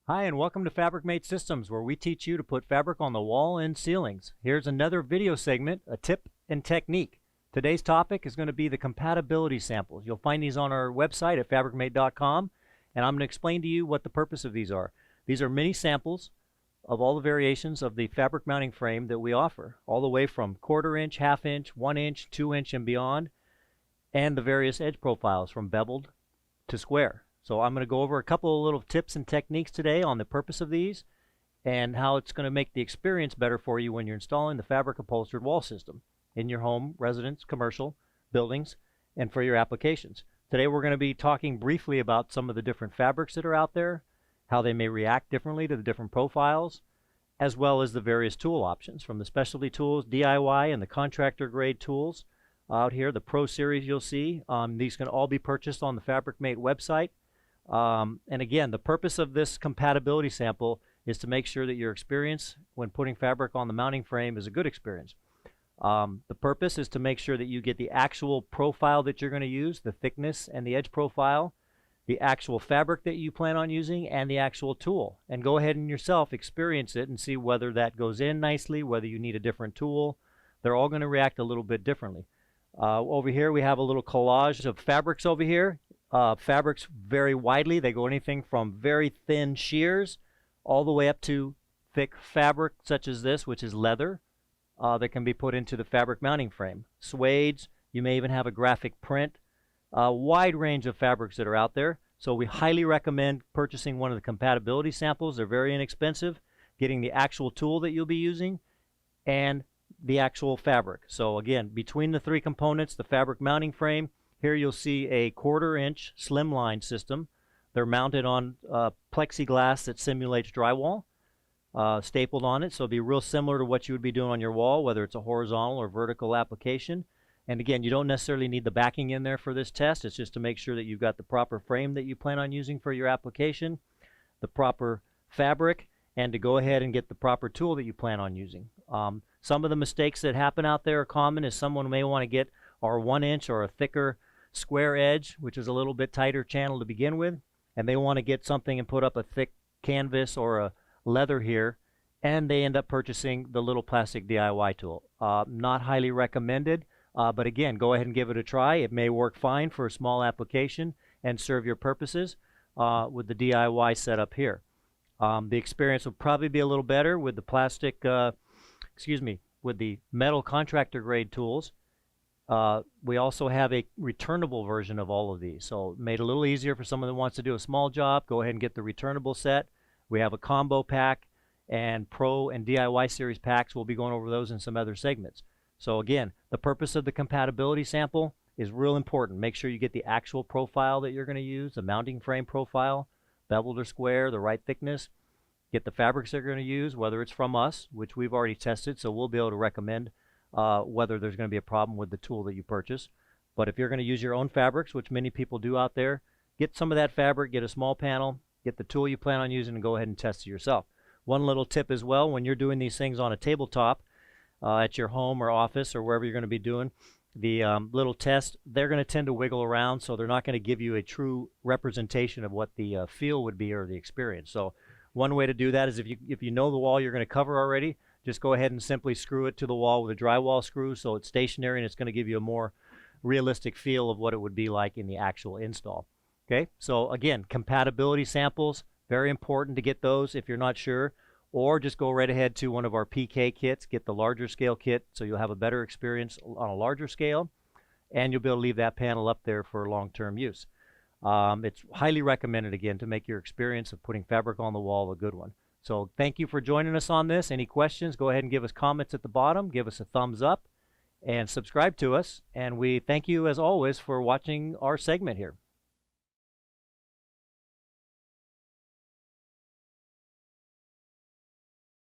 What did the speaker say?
Hi, and welcome to Fabricmate Systems, where we teach you to put fabric on the wall and ceilings. Here's another video segment, a tip and technique. Today's topic is going to be the compatibility samples. You'll find these on our website at fabricmate.com, and I'm going to explain to you what the purpose of these are. These are mini samples of all the variations of the fabric mounting frame that we offer, all the way from 1/4 inch, 1/2 inch, 1 inch, 2 inch, and beyond, and the various edge profiles from beveled to square. So I'm going to go over a couple of little tips and techniques today on the purpose of these and how it's going to make the experience better for you when you're installing the fabric upholstered wall system in your home, residence, commercial, buildings, and for your applications. Today we're going to be talking briefly about some of the different fabrics that are out there, how they may react differently to the different profiles, as well as the various tool options from the specialty tools, DIY, and the contractor grade tools out here, the Pro Series you'll see. These can all be purchased on the Fabricmate website. And again, the purpose of this compatibility sample is to make sure that your experience when putting fabric on the mounting frame is a good experience. The purpose is to make sure that you get the actual profile that you're going to use, the thickness and the edge profile, the actual fabric that you plan on using, and the actual tool. And go ahead and yourself experience it and see whether that goes in nicely, whether you need a different tool. They're all going to react a little bit differently. Over here we have a little collage of fabrics over here. Fabrics vary widely. They go anything from very thin shears all the way up to thick fabric such as this, which is leather, that can be put into the fabric mounting frame. Suedes, you may even have a graphic print. A wide range of fabrics that are out there. So we highly recommend purchasing one of the compatibility samples. They're very inexpensive. Getting the actual tool that you'll be using and the actual fabric. So again, between the three components, the fabric mounting frame, here you'll see a 1/4 inch slimline system. They're mounted on plexiglass that simulates drywall, stapled on it. So it'll be real similar to what you would be doing on your wall, whether it's a horizontal or vertical application. And again, you don't necessarily need the backing in there for this test. It's just to make sure that you've got the proper frame that you plan on using for your application, the proper fabric, and to go ahead and get the proper tool that you plan on using. Some of the mistakes that happen out there are common is someone may want to get our 1 inch or a thicker square edge, which is a little bit tighter channel to begin with, and they want to get something and put up a thick canvas or a leather here, and they end up purchasing the little plastic DIY tool. Not highly recommended, but again, go ahead and give it a try. It may work fine for a small application and serve your purposes with the DIY setup here. The experience will probably be a little better with the plastic, with the metal contractor grade tools. We also have a returnable version of all of these, so made a little easier for someone that wants to do a small job. Go ahead and get the returnable set. We have a combo pack and Pro and DIY series packs. We'll be going over those in some other segments. So again, the purpose of the compatibility sample is real important. Make sure you get the actual profile that you're going to use, the mounting frame profile, beveled or square, the right thickness. Get the fabrics they're going to use, whether it's from us, which we've already tested, so we'll be able to recommend whether there's going to be a problem with the tool that you purchase. But if you're going to use your own fabrics, which many people do out there, get some of that fabric, get a small panel, get the tool you plan on using, and go ahead and test it yourself. One little tip as well, when you're doing these things on a tabletop at your home or office or wherever you're going to be doing the little test, they're going to tend to wiggle around, so they're not going to give you a true representation of what the feel would be or the experience. So one way to do that is if you know the wall you're going to cover already, just go ahead and simply screw it to the wall with a drywall screw so it's stationary, and it's going to give you a more realistic feel of what it would be like in the actual install. Okay, so again, compatibility samples, very important to get those if you're not sure, or just go right ahead to one of our PK kits, get the larger scale kit so you'll have a better experience on a larger scale, and you'll be able to leave that panel up there for long-term use. It's highly recommended, again, to make your experience of putting fabric on the wall a good one. So thank you for joining us on this. Any questions, go ahead and give us comments at the bottom. Give us a thumbs up and subscribe to us. And we thank you, as always, for watching our segment here.